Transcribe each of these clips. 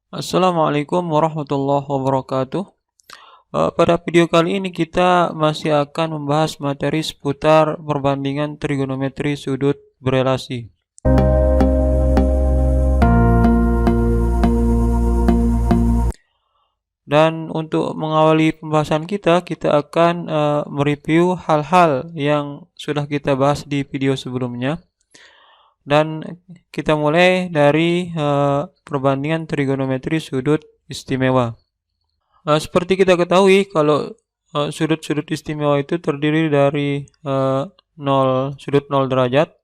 Assalamualaikum warahmatullahi wabarakatuh. Pada video kali ini kita masih akan membahas materi seputar perbandingan trigonometri sudut berelasi. Dan untuk mengawali pembahasan kita akan mereview hal-hal yang sudah kita bahas di video sebelumnya. Dan kita mulai dari perbandingan trigonometri sudut istimewa. Seperti kita ketahui, kalau sudut-sudut istimewa itu terdiri dari sudut 0 derajat,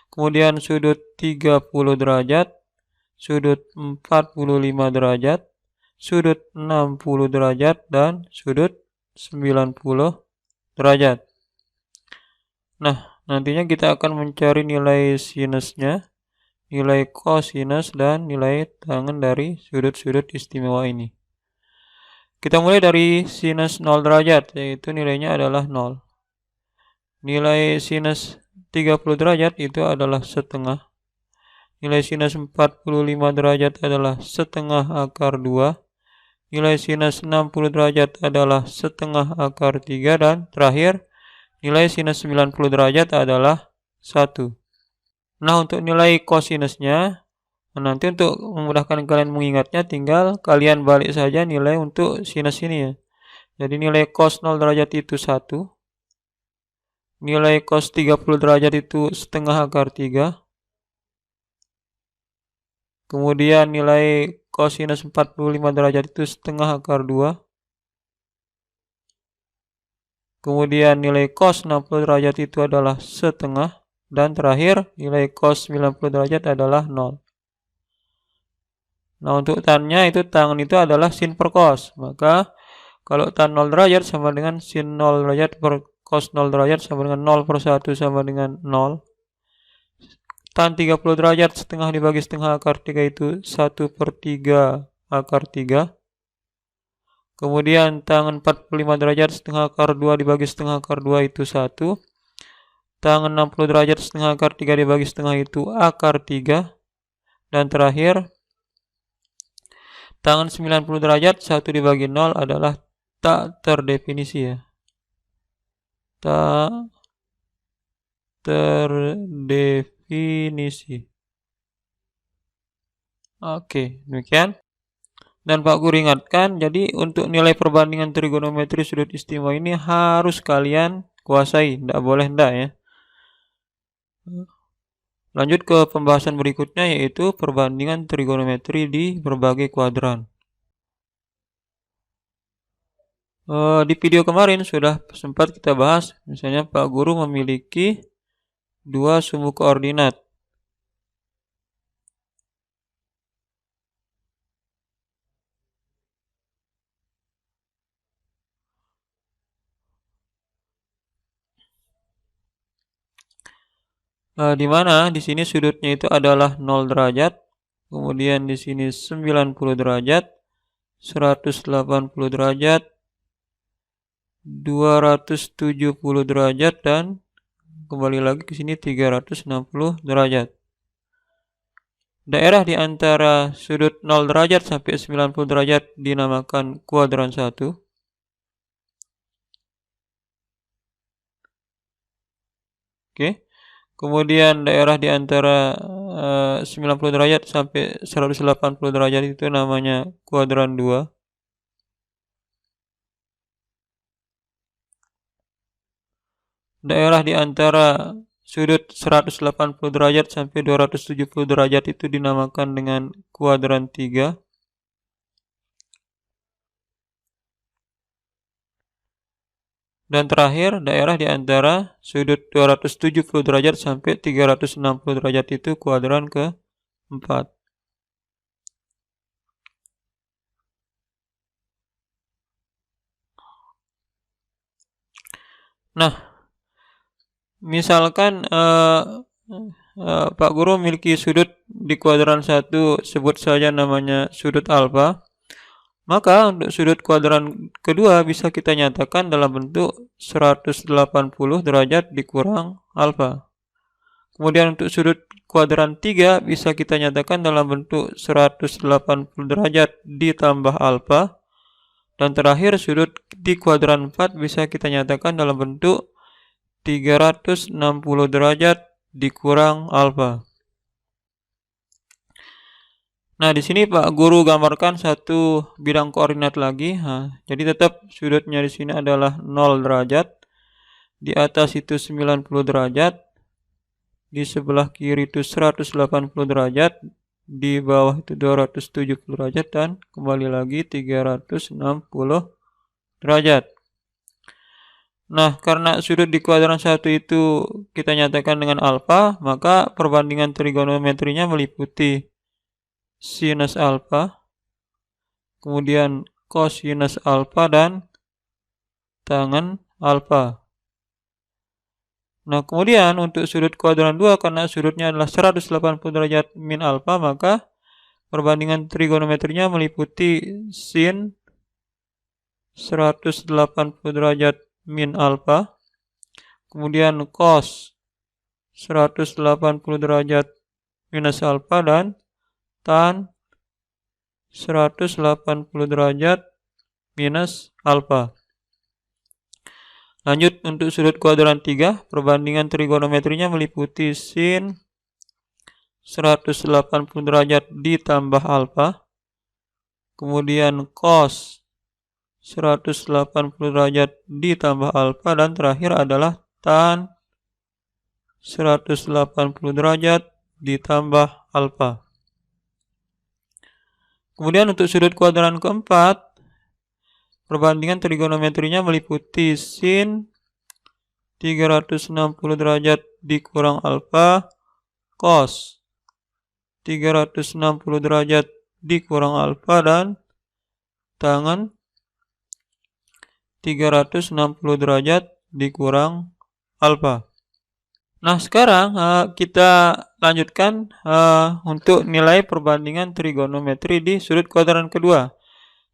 kemudian sudut 30 derajat, sudut 45 derajat, sudut 60 derajat, dan sudut 90 derajat. Nah, nantinya kita akan mencari nilai sinusnya, nilai kosinus, dan nilai tangen dari sudut-sudut istimewa ini. Kita mulai dari sinus 0 derajat, yaitu nilainya adalah 0. Nilai sinus 30 derajat itu adalah setengah. Nilai sinus 45 derajat adalah setengah akar 2. Nilai sinus 60 derajat adalah setengah akar 3. Dan terakhir, nilai sinus 90 derajat adalah 1. Nah, untuk nilai kosinusnya, nanti untuk memudahkan kalian mengingatnya, tinggal kalian balik saja nilai untuk sinus ini ya. Jadi nilai cos 0 derajat itu 1. Nilai cos 30 derajat itu setengah akar 3. Kemudian nilai kosinus 45 derajat itu setengah akar 2. Kemudian nilai cos 60 derajat itu adalah setengah. Dan terakhir nilai cos 90 derajat adalah 0. Nah, untuk tannya itu tangen itu adalah sin per cos. Maka kalau tan 0 derajat sama dengan sin 0 derajat per cos 0 derajat sama dengan 0 per 1 sama dengan 0. Tan 30 derajat setengah dibagi setengah akar 3 itu 1 per 3 akar 3. Kemudian tangen 45 derajat setengah akar 2 dibagi setengah akar 2 itu 1. Tangen 60 derajat setengah akar 3 dibagi setengah itu akar 3. Dan terakhir, tangen 90 derajat 1 dibagi 0 adalah tak terdefinisi ya. Tak terdefinisi. Oke, demikian. Dan Pak Guru ingatkan, jadi untuk nilai perbandingan trigonometri sudut istimewa ini harus kalian kuasai, tidak boleh tidak ya. Lanjut ke pembahasan berikutnya, yaitu perbandingan trigonometri di berbagai kuadran. Di video kemarin sudah sempat kita bahas, misalnya Pak Guru memiliki dua sumbu koordinat. Di mana di sini sudutnya itu adalah 0 derajat, kemudian di sini 90 derajat, 180 derajat, 270 derajat, dan kembali lagi ke sini 360 derajat. Daerah di antara sudut 0 derajat sampai 90 derajat dinamakan kuadran 1. Oke. Kemudian daerah di antara 90 derajat sampai 180 derajat itu namanya kuadran 2. Daerah di antara sudut 180 derajat sampai 270 derajat itu dinamakan dengan kuadran 3. Dan terakhir, daerah di antara sudut 270 derajat sampai 360 derajat itu kuadran ke-4. Nah, misalkan Pak Guru memiliki sudut di kuadran 1, sebut saja namanya sudut alfa. Maka untuk sudut kuadran kedua bisa kita nyatakan dalam bentuk 180 derajat dikurang alfa. Kemudian untuk sudut kuadran 3 bisa kita nyatakan dalam bentuk 180 derajat ditambah alfa. Dan terakhir sudut di kuadran 4 bisa kita nyatakan dalam bentuk 360 derajat dikurang alfa. Nah, di sini Pak Guru gambarkan satu bidang koordinat lagi. Jadi tetap sudutnya di sini adalah 0 derajat. Di atas itu 90 derajat. Di sebelah kiri itu 180 derajat. Di bawah itu 270 derajat dan kembali lagi 360 derajat. Nah, karena sudut di kuadran 1 itu kita nyatakan dengan alfa, maka perbandingan trigonometrinya meliputi sinus alfa, kemudian kosinus alfa dan tangen alfa. Nah, kemudian untuk sudut kuadran 2 karena sudutnya adalah 180 derajat min alfa, maka perbandingan trigonometrinya meliputi sin 180 derajat min alfa, kemudian cos 180 derajat minus alfa dan tan 180 derajat minus alfa. Lanjut untuk sudut kuadran 3, perbandingan trigonometrinya meliputi sin 180 derajat ditambah alfa, kemudian cos 180 derajat ditambah alfa, dan terakhir adalah tan 180 derajat ditambah alfa. Kemudian untuk sudut kuadran keempat, perbandingan trigonometrinya meliputi sin 360 derajat dikurang alfa, cos 360 derajat dikurang alfa, dan tangen 360 derajat dikurang alfa. Nah, sekarang kita lanjutkan untuk nilai perbandingan trigonometri di sudut kuadran kedua.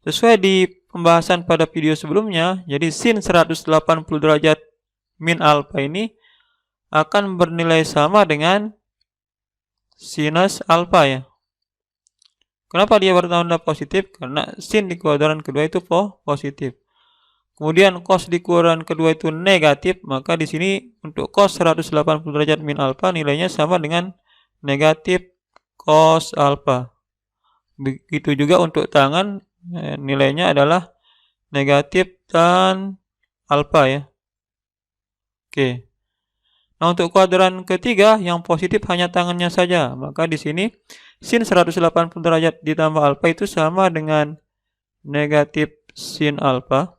Sesuai di pembahasan pada video sebelumnya, jadi sin 180 derajat min alfa ini akan bernilai sama dengan sinus alfa ya. Kenapa dia bertanda positif? Karena sin di kuadran kedua itu positif. Kemudian cos di kuadran kedua itu negatif, maka di sini untuk cos 180 derajat min alfa nilainya sama dengan negatif cos alfa. Begitu juga untuk tangen, nilainya adalah negatif tan alfa ya. Oke. Nah, untuk kuadran ketiga yang positif hanya tangannya saja, maka di sini sin 180 derajat ditambah alfa itu sama dengan negatif sin alfa.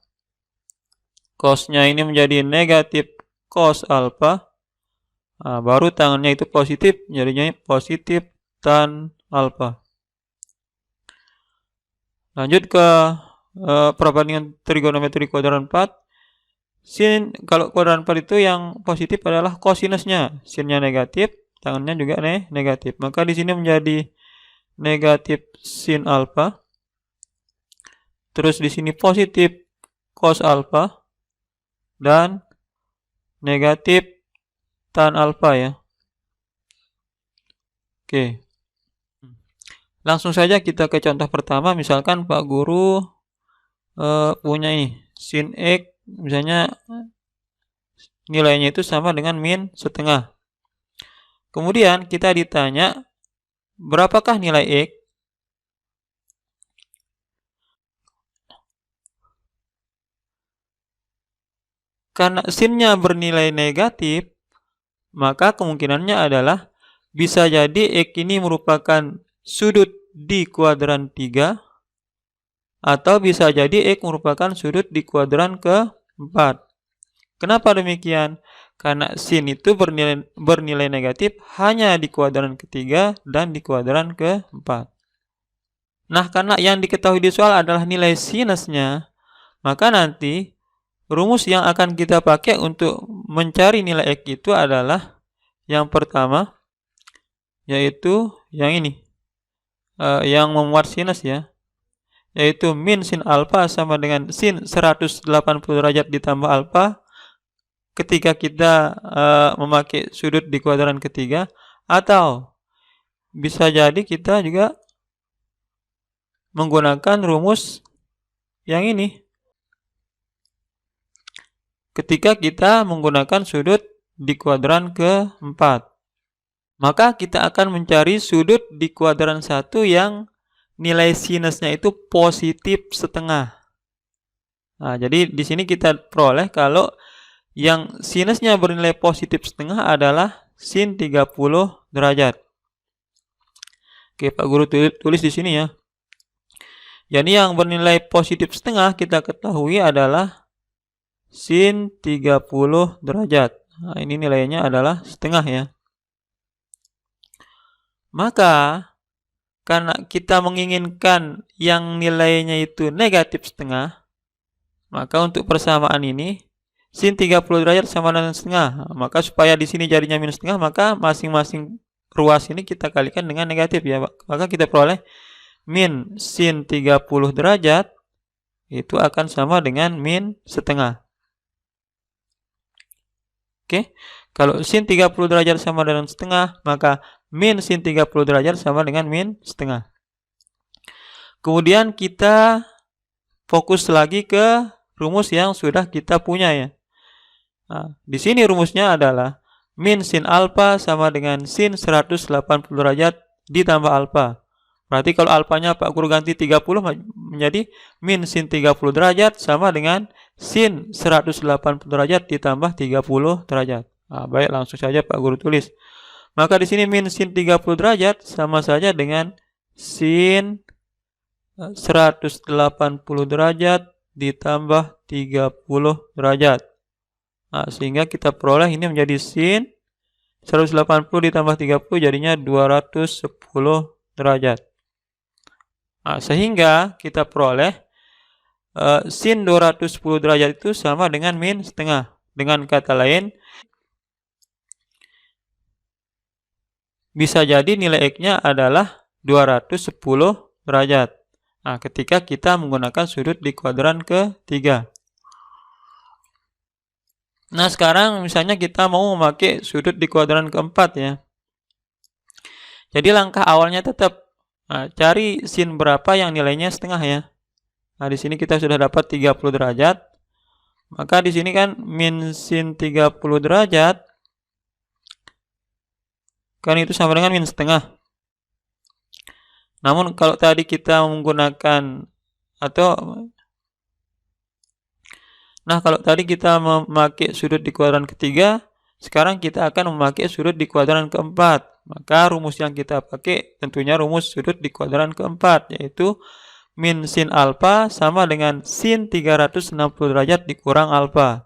Cosnya ini menjadi negatif cos alfa. Nah, baru tangannya itu positif, jadinya positif tan alfa. Lanjut ke perbandingan trigonometri kuadran 4. Sin kalau kuadran 4 itu yang positif adalah kosinusnya. Sinnya negatif, tangannya juga negatif. Maka di sini menjadi negatif sin alfa. Terus di sini positif cos alfa dan negatif tan alfa ya. Oke. Langsung saja kita ke contoh pertama. Misalkan Pak Guru punya ini sin X, misalnya nilainya itu sama dengan min setengah. Kemudian kita ditanya berapakah nilai X? Karena sinnya bernilai negatif, maka kemungkinannya adalah bisa jadi X ini merupakan sudut di kuadran 3, atau bisa jadi X merupakan sudut di kuadran ke-4. Kenapa demikian? Karena sin itu bernilai negatif hanya di kuadran ketiga dan di kuadran ke-4. Nah, karena yang diketahui di soal adalah nilai sinusnya, maka nanti rumus yang akan kita pakai untuk mencari nilai X itu adalah yang pertama, yaitu yang ini, yang memuat sinus ya, yaitu min sin alfa sama dengan sin 180 derajat ditambah alfa ketika kita memakai sudut di kuadran ketiga, atau bisa jadi kita juga menggunakan rumus yang ini ketika kita menggunakan sudut di kuadran keempat. Maka kita akan mencari sudut di kuadran 1 yang nilai sinusnya itu positif setengah. Nah, jadi di sini kita peroleh kalau yang sinusnya bernilai positif setengah adalah sin 30 derajat. Oke, Pak Guru tulis di sini ya. Jadi yang bernilai positif setengah kita ketahui adalah sin 30 derajat. Nah, ini nilainya adalah setengah ya. Maka, karena kita menginginkan yang nilainya itu negatif setengah, maka untuk persamaan ini, sin 30 derajat sama dengan setengah. Maka supaya di sini jadinya minus setengah, maka masing-masing ruas ini kita kalikan dengan negatif ya. Maka kita peroleh min sin 30 derajat itu akan sama dengan min setengah. Oke, kalau sin 30 derajat sama dengan setengah, maka min sin 30 derajat sama dengan min setengah. Kemudian kita fokus lagi ke rumus yang sudah kita punya ya. Nah, di sini rumusnya adalah min sin alfa sama dengan sin 180 derajat ditambah alfa. Berarti kalau alfanya Pak Guru ganti 30 menjadi min sin 30 derajat sama dengan sin 180 derajat ditambah 30 derajat. Nah, baik, langsung saja Pak Guru tulis. Maka di sini min sin 30 derajat sama saja dengan sin 180 derajat ditambah 30 derajat. Nah, sehingga kita peroleh ini menjadi sin 180 ditambah 30 jadinya 210 derajat. Nah, sehingga kita peroleh sin 210 derajat itu sama dengan min setengah. Dengan kata lain, bisa jadi nilai X-nya adalah 210 derajat. Nah, ketika kita menggunakan sudut di kuadran ketiga. Nah, sekarang misalnya kita mau memakai sudut di kuadran keempat ya. Jadi langkah awalnya tetap cari sin berapa yang nilainya setengah ya. Nah, di sini kita sudah dapat 30 derajat. Maka di sini kan min sin 30 derajat kan itu sama dengan min setengah. Namun kalau tadi kita menggunakan kalau tadi kita memakai sudut di kuadran ketiga, sekarang kita akan memakai sudut di kuadran keempat. Maka rumus yang kita pakai tentunya rumus sudut di kuadran keempat, yaitu min sin alfa sama dengan sin 360 derajat dikurang alfa.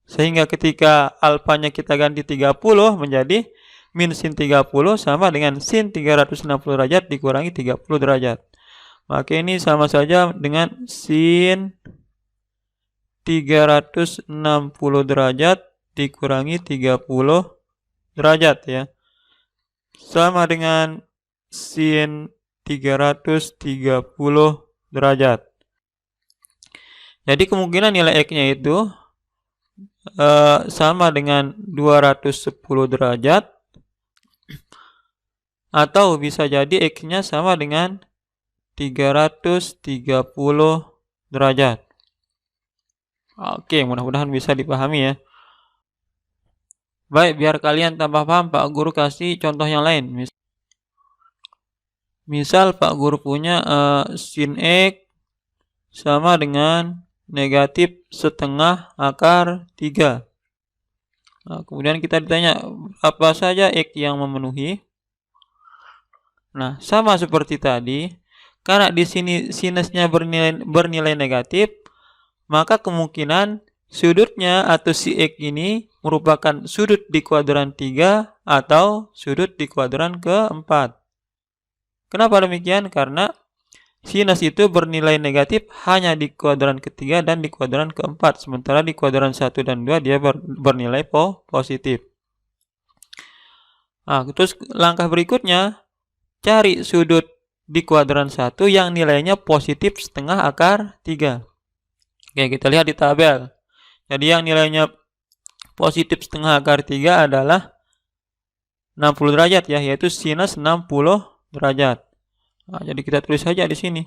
Sehingga ketika alfanya kita ganti 30 menjadi min sin 30 sama dengan sin 360 derajat dikurangi 30 derajat. Maka ini sama saja dengan sin 360 derajat dikurangi 30 derajat ya. Sama dengan sin 330 derajat. Jadi kemungkinan nilai X-nya itu sama dengan 210 derajat, atau bisa jadi X-nya sama dengan 330 derajat. Oke, mudah-mudahan bisa dipahami ya. Baik, biar kalian tambah paham, Pak Guru kasih contoh yang lain. Misal Pak Guru punya sin X sama dengan negatif setengah akar 3. Nah, kemudian kita ditanya apa saja X yang memenuhi. Nah, sama seperti tadi, karena di sini sinusnya bernilai negatif, maka kemungkinan sudutnya atau si X ini merupakan sudut di kuadran 3 atau sudut di kuadran keempat. Kenapa demikian? Karena sinus itu bernilai negatif hanya di kuadran ketiga dan di kuadran keempat. Sementara di kuadran 1 dan 2 dia bernilai positif. Nah, terus langkah berikutnya, cari sudut di kuadran 1 yang nilainya positif setengah akar 3. Oke, kita lihat di tabel. Jadi yang nilainya positif setengah akar 3 adalah 60 derajat ya, yaitu sinus 60 derajat. Nah, jadi kita tulis saja di sini.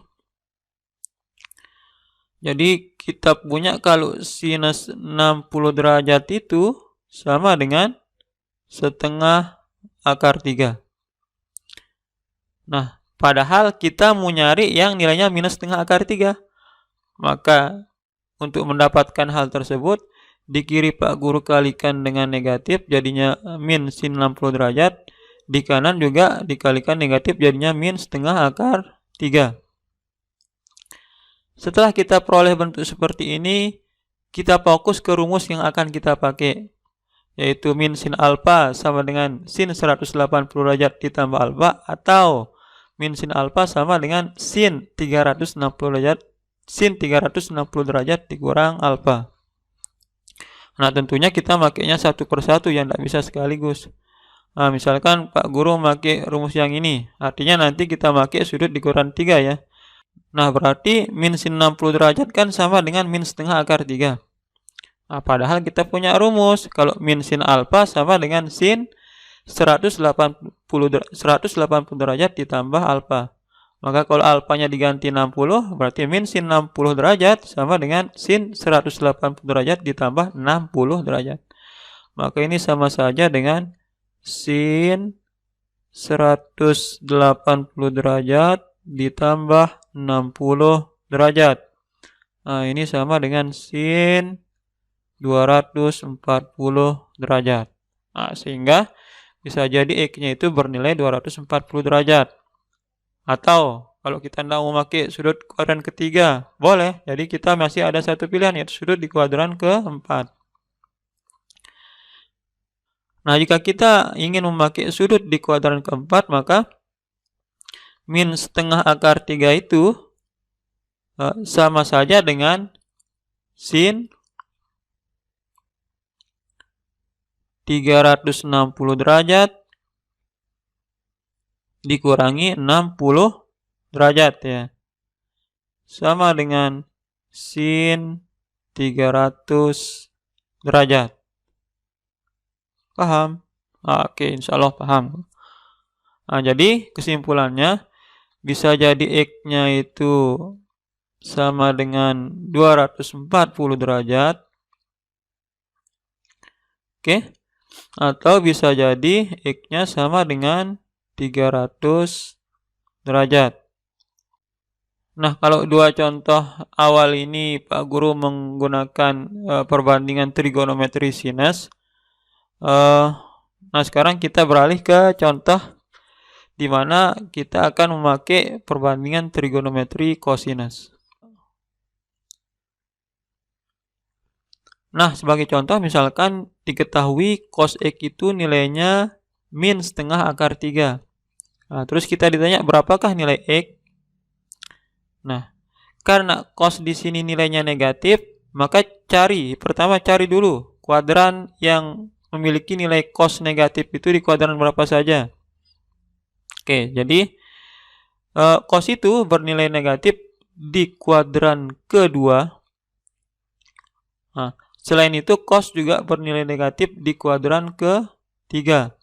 Jadi kita punya kalau sinus 60 derajat itu sama dengan setengah akar 3. Nah, padahal kita mau nyari yang nilainya minus setengah akar 3. Maka untuk mendapatkan hal tersebut, di kiri Pak Guru kalikan dengan negatif, jadinya min sin 60 derajat. Di kanan juga dikalikan negatif, jadinya min setengah akar 3. Setelah kita peroleh bentuk seperti ini, kita fokus ke rumus yang akan kita pakai, yaitu min sin alfa sama dengan sin 180 derajat ditambah alfa, atau min sin alfa sama dengan sin 360 derajat, sin 360 derajat dikurang alfa. Nah, tentunya kita makainya satu persatu, yang tidak bisa sekaligus. Nah, misalkan Pak Guru pakai rumus yang ini, artinya nanti kita pakai sudut dikurang 3 ya. Nah, berarti min sin 60 derajat kan sama dengan min setengah akar 3. Nah, padahal kita punya rumus, kalau min sin alfa sama dengan sin 180 derajat ditambah alfa. Maka kalau alfanya diganti 60, berarti min sin 60 derajat sama dengan sin 180 derajat ditambah 60 derajat. Maka ini sama saja dengan sin 180 derajat ditambah 60 derajat. Nah, ini sama dengan sin 240 derajat. Nah, sehingga bisa jadi X-nya itu bernilai 240 derajat. Atau kalau kita tidak mau pakai sudut kuadran ketiga, boleh. Jadi kita masih ada satu pilihan, yaitu sudut di kuadran keempat. Nah, jika kita ingin memakai sudut di kuadran keempat, maka min setengah akar 3 itu sama saja dengan sin 360 derajat dikurangi 60 derajat ya. Sama dengan sin 300 derajat. Paham? Oke, insya Allah paham. Nah, jadi kesimpulannya bisa jadi X-nya itu sama dengan 240 derajat. Oke. Atau bisa jadi X-nya sama dengan 300 derajat. Nah, kalau dua contoh awal ini Pak Guru menggunakan perbandingan trigonometri sinus. Nah, sekarang kita beralih ke contoh di mana kita akan memakai perbandingan trigonometri kosinus. Nah, sebagai contoh misalkan diketahui cos X itu nilainya min setengah akar 3. Nah, terus kita ditanya berapakah nilai X? Nah, karena cos di sini nilainya negatif, maka pertama cari dulu kuadran yang memiliki nilai cos negatif itu di kuadran berapa saja. Oke, jadi cos itu bernilai negatif di kuadran kedua. Nah, selain itu cos juga bernilai negatif di kuadran ketiga.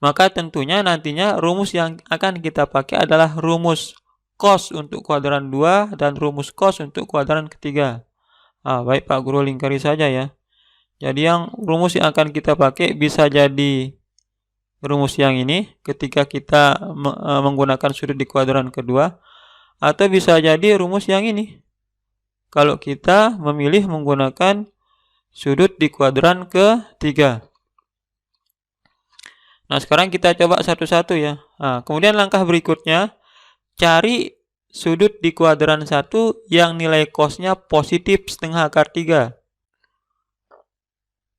Maka tentunya nantinya rumus yang akan kita pakai adalah rumus cos untuk kuadran 2 dan rumus cos untuk kuadran ketiga. Baik Pak Guru lingkari saja ya. Jadi rumus yang akan kita pakai bisa jadi rumus yang ini ketika kita menggunakan sudut di kuadran kedua, atau bisa jadi rumus yang ini kalau kita memilih menggunakan sudut di kuadran ketiga. Nah, sekarang kita coba satu-satu ya. Nah, kemudian langkah berikutnya, cari sudut di kuadran 1 yang nilai cosnya positif setengah akar 3.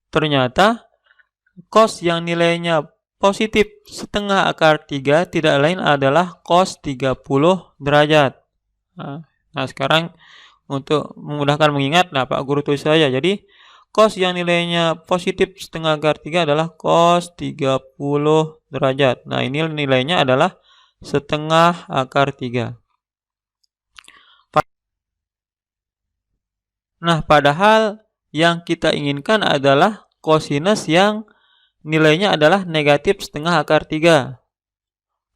Ternyata cos yang nilainya positif setengah akar 3 tidak lain adalah cos 30 derajat. Nah, sekarang untuk memudahkan mengingat, Pak Guru tulis saja. Jadi cos yang nilainya positif setengah akar 3 adalah cos 30 derajat. Nah, ini nilainya adalah setengah akar 3. Nah, padahal yang kita inginkan adalah kosinus yang nilainya adalah negatif setengah akar 3.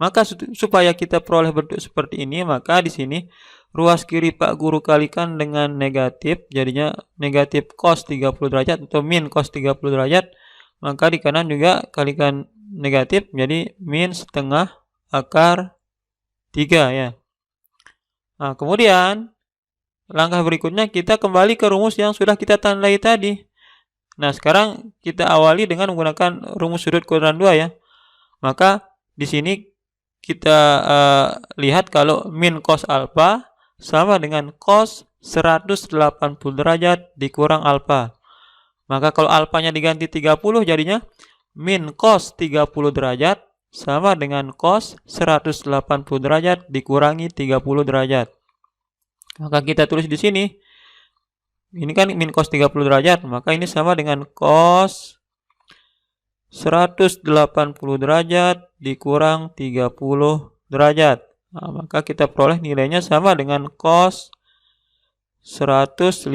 Maka supaya kita peroleh bentuk seperti ini, maka di sini ruas kiri Pak Guru kalikan dengan negatif, jadinya negatif cos 30 derajat atau min cos 30 derajat. Maka di kanan juga kalikan negatif, jadi min setengah akar 3 ya. Nah, kemudian langkah berikutnya kita kembali ke rumus yang sudah kita tandai tadi. Nah, sekarang kita awali dengan menggunakan rumus sudut kuadran 2 ya. Maka di sini kita lihat kalau min cos alfa sama dengan cos 180 derajat dikurang alfa. Maka kalau alfanya diganti 30 jadinya min cos 30 derajat sama dengan cos 180 derajat dikurangi 30 derajat. Maka kita tulis di sini. Ini kan min cos 30 derajat, maka ini sama dengan cos 180 derajat dikurang 30 derajat. Nah, maka kita peroleh nilainya sama dengan cos 150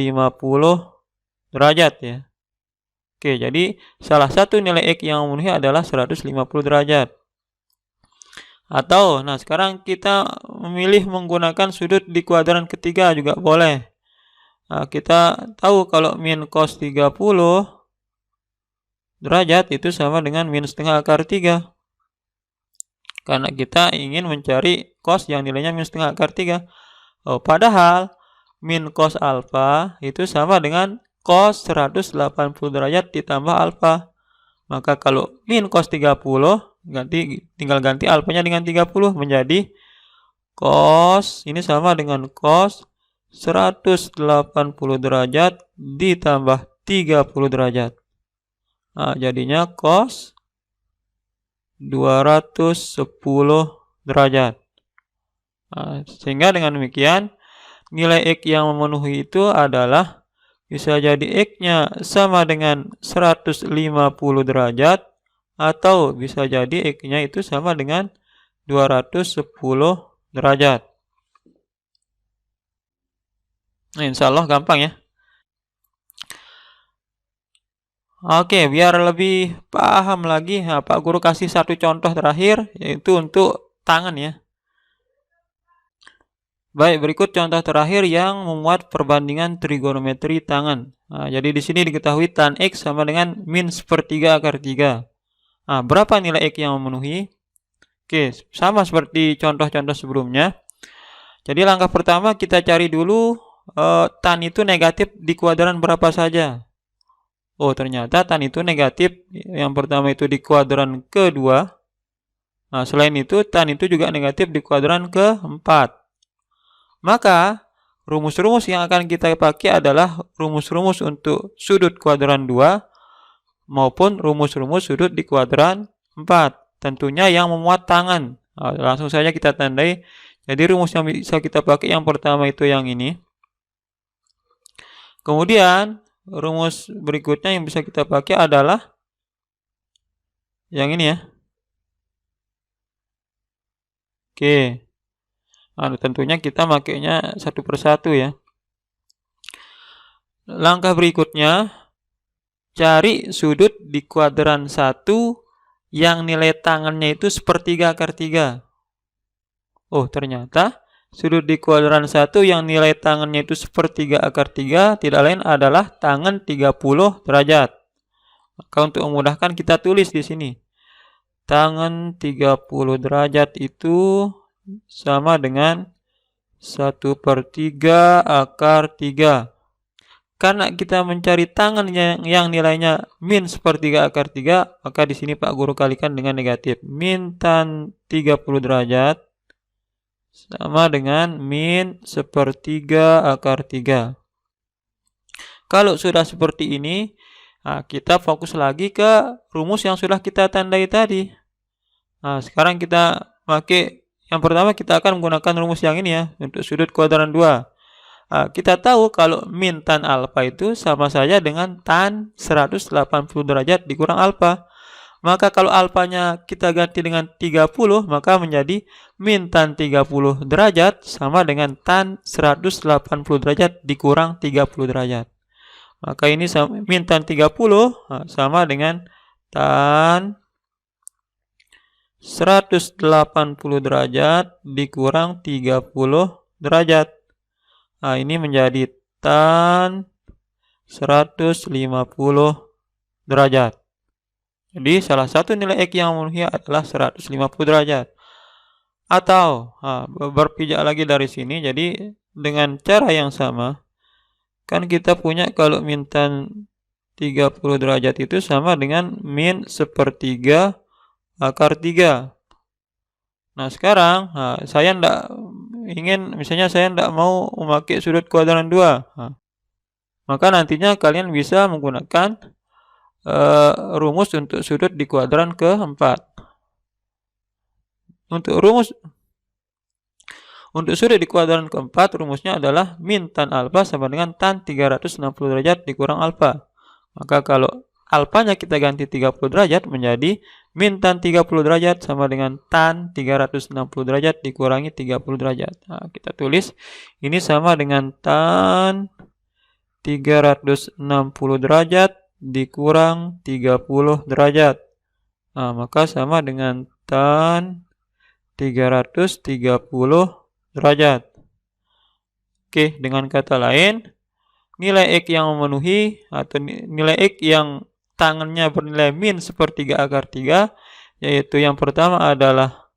derajat ya. Oke, jadi salah satu nilai X yang memenuhi adalah 150 derajat. Atau, nah sekarang kita memilih menggunakan sudut di kuadran ketiga juga boleh. Nah, kita tahu kalau min cos 30 derajat itu sama dengan min setengah akar 3. Karena kita ingin mencari cos yang nilainya min setengah akar 3. Padahal min cos alfa itu sama dengan cos 180 derajat ditambah alfa. Maka kalau min cos 30, tinggal ganti alfanya dengan 30 menjadi cos, ini sama dengan cos 180 derajat ditambah 30 derajat. Nah, jadinya cos 210 derajat. Nah, sehingga dengan demikian nilai X yang memenuhi itu adalah bisa jadi X-nya sama dengan 150 derajat atau bisa jadi X-nya itu sama dengan 210 derajat. Nah, insya Allah gampang ya. Oke, biar lebih paham lagi, nah, Pak Guru kasih satu contoh terakhir, yaitu untuk tangan ya. Baik, berikut contoh terakhir yang memuat perbandingan trigonometri tangan. Nah, jadi di sini diketahui tan X sama dengan min sepertiga akar 3. Nah, berapa nilai X yang memenuhi? Oke, sama seperti contoh-contoh sebelumnya. Jadi langkah pertama kita cari dulu tan itu negatif di kuadran berapa saja. Oh, ternyata tan itu negatif. Yang pertama itu di kuadran kedua. Nah, selain itu tan itu juga negatif di kuadran keempat. Maka rumus-rumus yang akan kita pakai adalah rumus-rumus untuk sudut kuadran 2 maupun rumus-rumus sudut di kuadran 4. Tentunya yang memuat tangan. Nah, langsung saja kita tandai. Jadi rumus yang bisa kita pakai yang pertama itu yang ini. Kemudian rumus berikutnya yang bisa kita pakai adalah yang ini ya. Oke. Nah, tentunya kita makainya satu persatu ya. Langkah berikutnya, cari sudut di kuadran 1 yang nilai tangannya itu sepertiga akar 3. Oh, ternyata sudut di kuadran 1 yang nilai tangannya itu sepertiga akar 3 tidak lain adalah tangan 30 derajat. Maka untuk memudahkan kita tulis di sini. Tangan 30 derajat itu sama dengan 1/3 akar 3. Karena kita mencari tangan yang nilainya min sepertiga akar 3, maka di sini Pak Guru kalikan dengan negatif. Min tan 30 derajat sama dengan min sepertiga akar 3. Kalau sudah seperti ini, nah, kita fokus lagi ke rumus yang sudah kita tandai tadi. Nah, sekarang kita pakai, yang pertama kita akan menggunakan rumus yang ini ya, untuk sudut kuadran 2. Nah, kita tahu kalau min tan alfa itu sama saja dengan tan 180 derajat dikurang alfa. Maka kalau alfanya kita ganti dengan 30, maka menjadi min tan 30 derajat sama dengan tan 180 derajat dikurang 30 derajat. Maka ini min tan 30 sama dengan tan 180 derajat dikurang 30 derajat. Nah, ini menjadi tan 150 derajat. Jadi salah satu nilai X yang memenuhi adalah 150 derajat. Atau berpijak lagi dari sini, jadi dengan cara yang sama, kan kita punya kalau min tan 30 derajat itu sama dengan min 1/3 akar 3. Nah sekarang saya tidak ingin, misalnya saya tidak mau memakai sudut kuadran 2. Maka nantinya kalian bisa menggunakan rumus untuk sudut di kuadran keempat. Untuk sudut di kuadran keempat, rumusnya adalah min tan alfa sama dengan tan 360 derajat dikurang alfa. Maka kalau alfanya kita ganti 30 derajat menjadi min tan 30 derajat sama dengan tan 360 derajat dikurangi 30 derajat. Nah, kita tulis ini sama dengan tan 360 derajat dikurang 30 derajat. Nah, maka sama dengan tan 330 derajat. Oke, dengan kata lain, nilai X yang memenuhi atau nilai X yang tangannya bernilai min 1/3 akar 3, yaitu yang pertama adalah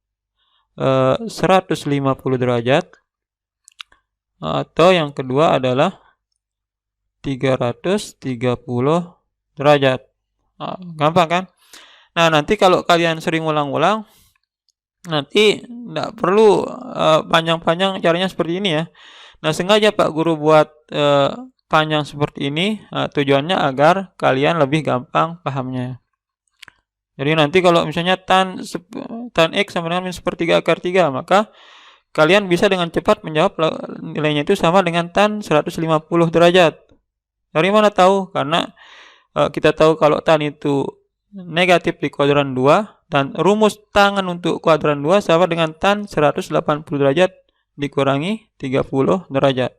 150 derajat, atau yang kedua adalah 330 derajat. Gampang kan? Nah, nanti kalau kalian sering ulang-ulang, nanti tidak perlu panjang-panjang caranya seperti ini ya. Nah, sengaja Pak Guru buat panjang seperti ini, tujuannya agar kalian lebih gampang pahamnya. Jadi nanti kalau misalnya tan X sama dengan min 1/3 akar 3, maka kalian bisa dengan cepat menjawab nilainya itu sama dengan tan 150 derajat. Dari mana tahu? Karena kita tahu kalau tan itu negatif di kuadran 2, dan rumus tangan untuk kuadran 2 sama dengan tan 180 derajat dikurangi 30 derajat.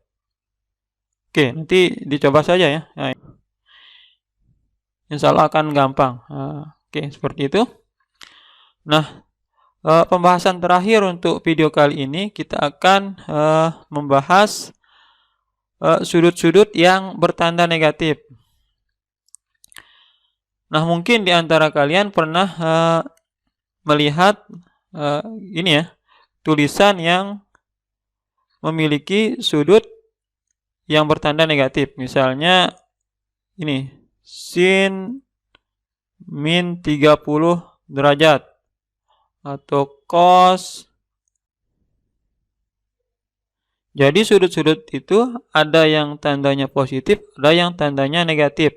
Oke, nanti dicoba saja ya. Nah, insya Allah akan gampang. Oke, seperti itu. Nah, pembahasan terakhir untuk video kali ini kita akan membahas sudut-sudut yang bertanda negatif. Nah, mungkin di antara kalian pernah melihat ini ya, tulisan yang memiliki sudut yang bertanda negatif. Misalnya ini, sin min 30 derajat, atau cos. Jadi sudut-sudut itu ada yang tandanya positif, ada yang tandanya negatif.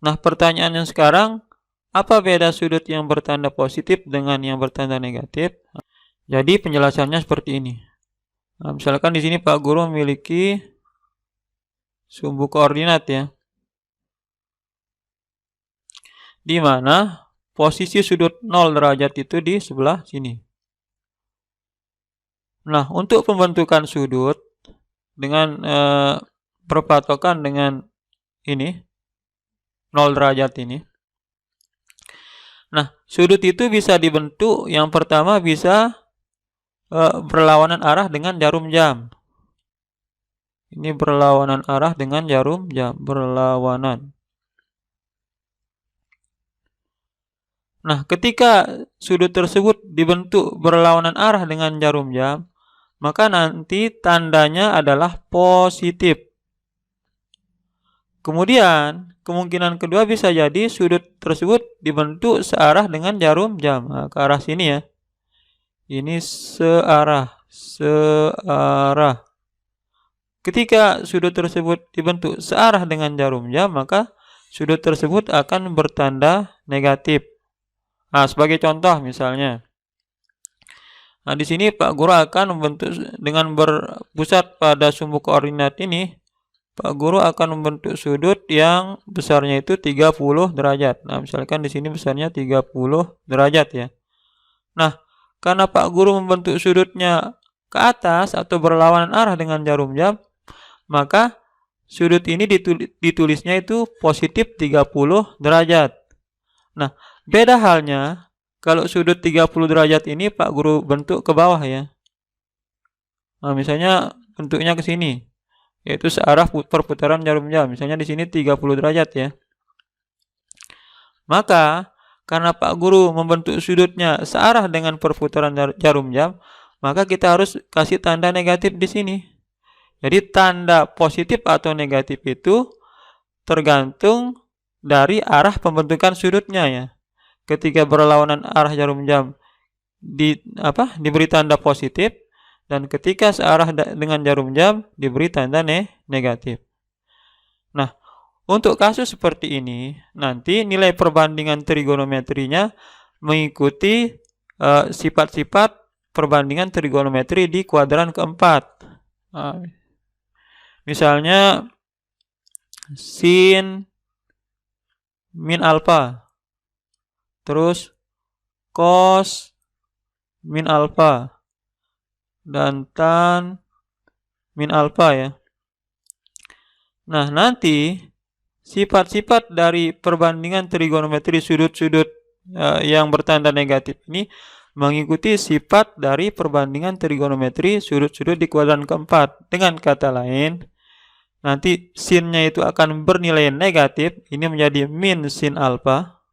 Nah, pertanyaannya sekarang, apa beda sudut yang bertanda positif dengan yang bertanda negatif? Jadi penjelasannya seperti ini. Nah, misalkan di sini Pak Guru memiliki sumbu koordinat ya, di mana posisi sudut 0 derajat itu di sebelah sini. Nah, untuk pembentukan sudut dengan berpatokan dengan ini 0 derajat ini. Nah, sudut itu bisa dibentuk, yang pertama bisa berlawanan arah dengan jarum jam. Ini berlawanan arah dengan jarum jam, berlawanan. Nah, ketika sudut tersebut dibentuk berlawanan arah dengan jarum jam, maka nanti tandanya adalah positif. Kemudian, kemungkinan kedua bisa jadi sudut tersebut dibentuk searah dengan jarum jam. Nah, ke arah sini ya. Ini searah. Ketika sudut tersebut dibentuk searah dengan jarum jam, maka sudut tersebut akan bertanda negatif. Nah, sebagai contoh misalnya. Nah, di sini Pak Guru akan membentuk dengan berpusat pada sumbu koordinat ini. Pak Guru akan membentuk sudut yang besarnya itu 30 derajat. Nah, misalkan di sini besarnya 30 derajat ya. Nah, karena Pak Guru membentuk sudutnya ke atas atau berlawanan arah dengan jarum jam, maka sudut ini ditulisnya itu positif 30 derajat. Nah, beda halnya kalau sudut 30 derajat ini Pak Guru bentuk ke bawah ya. Nah, misalnya bentuknya ke sini, yaitu searah perputaran jarum jam. Misalnya di sini 30 derajat ya. Maka karena Pak Guru membentuk sudutnya searah dengan perputaran jarum jam, maka kita harus kasih tanda negatif di sini. Jadi tanda positif atau negatif itu tergantung dari arah pembentukan sudutnya ya. Ketika berlawanan arah jarum jam diberi tanda positif, dan ketika searah dengan jarum jam diberi tanda negatif. Nah, untuk kasus seperti ini, nanti nilai perbandingan trigonometrinya mengikuti sifat-sifat perbandingan trigonometri di kuadran keempat. Misalnya sin min alfa, terus cos min alfa, dan tan min alfa ya. Nah, nanti sifat-sifat dari perbandingan trigonometri sudut-sudut yang bertanda negatif ini mengikuti sifat dari perbandingan trigonometri sudut-sudut di kuadran keempat. Dengan kata lain, nanti sinnya itu akan bernilai negatif, ini menjadi min sin alfa.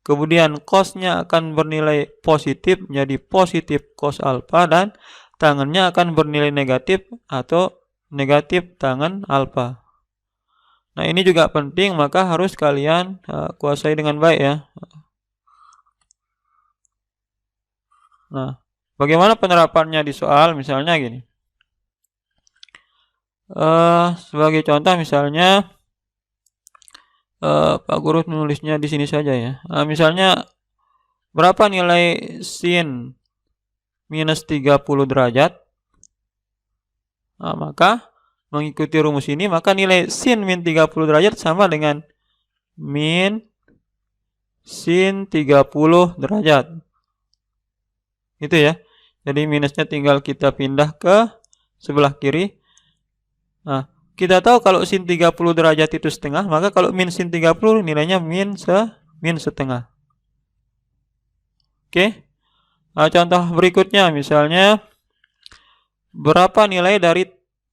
Kemudian cosnya akan bernilai positif, menjadi positif cos alfa, dan tangannya akan bernilai negatif atau negatif tangan alfa. Nah, ini juga penting, maka harus kalian kuasai dengan baik ya. Nah, bagaimana penerapannya di soal? Misalnya gini. Sebagai contoh misalnya Pak Guru menulisnya di sini saja ya. Misalnya berapa nilai sin minus 30 derajat? Nah, maka mengikuti rumus ini, maka nilai sin min 30 derajat sama dengan min sin 30 derajat. Itu ya. Jadi minusnya tinggal kita pindah ke sebelah kiri. Nah, kita tahu kalau sin 30 derajat itu setengah, maka kalau min sin 30 nilainya min setengah. Oke. Nah, contoh berikutnya misalnya berapa nilai dari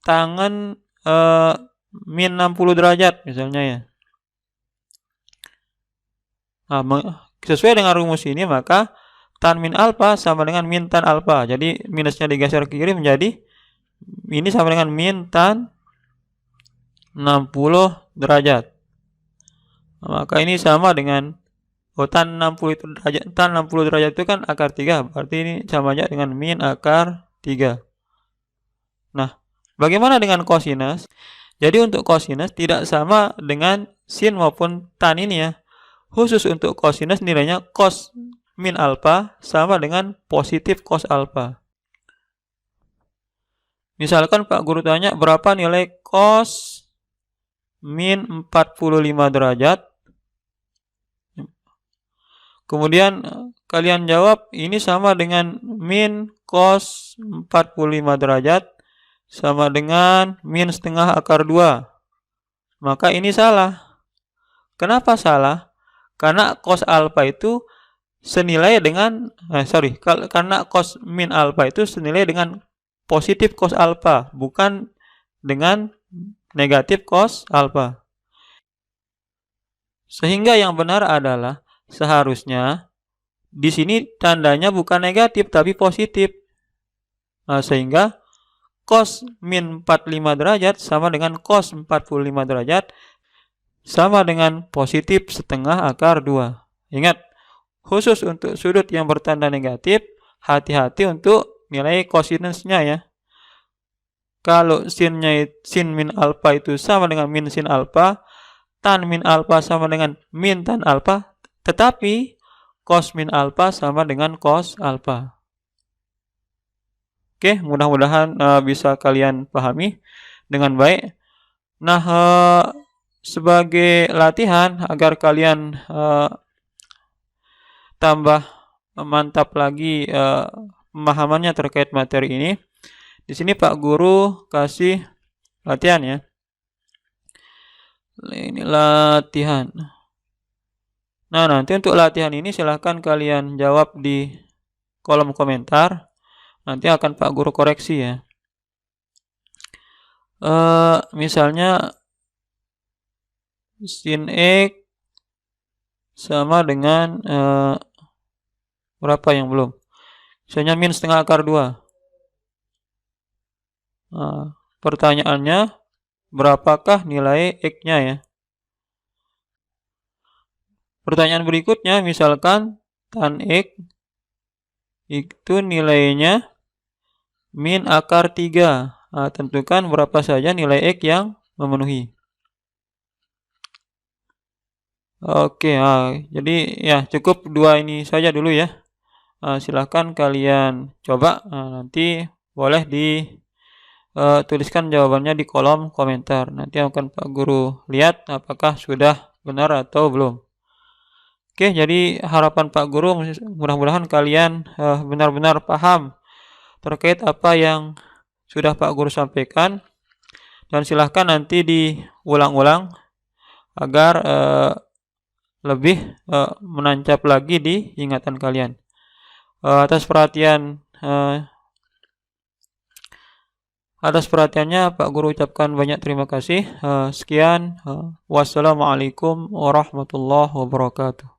tangan min 60 derajat misalnya ya. Nah, sesuai dengan rumus ini, maka tan min alfa sama dengan min tan alfa. Jadi minusnya digeser ke kiri menjadi ini sama dengan min tan 60 derajat. Nah, maka ini sama dengan tan 60 derajat. Tan 60 derajat itu kan akar 3, berarti ini sama aja dengan min akar 3. Nah, bagaimana dengan kosinus? Jadi untuk kosinus tidak sama dengan sin maupun tan ini ya. Khusus untuk kosinus nilainya cos min alfa sama dengan positif cos alfa. Misalkan Pak Guru tanya berapa nilai cos min 45 derajat. Kemudian kalian jawab ini sama dengan min cos 45 derajat sama dengan min setengah akar 2. Maka ini salah. Kenapa salah? Karena cos alfa itu senilai dengan karena cos min alfa itu senilai dengan positif cos alfa, bukan dengan negatif cos alfa. Sehingga yang benar adalah seharusnya di sini tandanya bukan negatif tapi positif. Nah, sehingga cos min 45 derajat sama dengan cos 45 derajat sama dengan positif setengah akar 2. Ingat, khusus untuk sudut yang bertanda negatif, hati-hati untuk nilai kosinusnya ya. Kalau sin min alfa itu sama dengan min sin alfa, tan min alfa sama dengan min tan alfa, tetapi cos min alfa sama dengan cos alfa. Oke, mudah-mudahan bisa kalian pahami dengan baik. Nah, sebagai latihan agar kalian tambah mantap lagi pemahamannya terkait materi ini, di sini Pak Guru kasih latihan ya. Ini latihan. Nah, nanti untuk latihan ini silahkan kalian jawab di kolom komentar. Nanti akan Pak Guru koreksi ya. Misalnya sin X sama dengan berapa yang belum? Misalnya min setengah akar 2. Nah, pertanyaannya berapakah nilai X-nya ya? Pertanyaan berikutnya misalkan tan X itu nilainya min akar 3. Nah, tentukan berapa saja nilai X yang memenuhi. Oke, jadi ya cukup 2 ini saja dulu ya. Silahkan kalian coba. Nanti boleh tuliskan jawabannya di kolom komentar. Nanti akan Pak Guru lihat apakah sudah benar atau belum. Oke, jadi harapan Pak Guru mudah-mudahan kalian benar-benar paham terkait apa yang sudah Pak Guru sampaikan, dan silahkan nanti diulang-ulang agar lebih menancap lagi di ingatan kalian. Atas perhatiannya Pak Guru ucapkan banyak terima kasih. Sekian. Wassalamualaikum warahmatullahi wabarakatuh.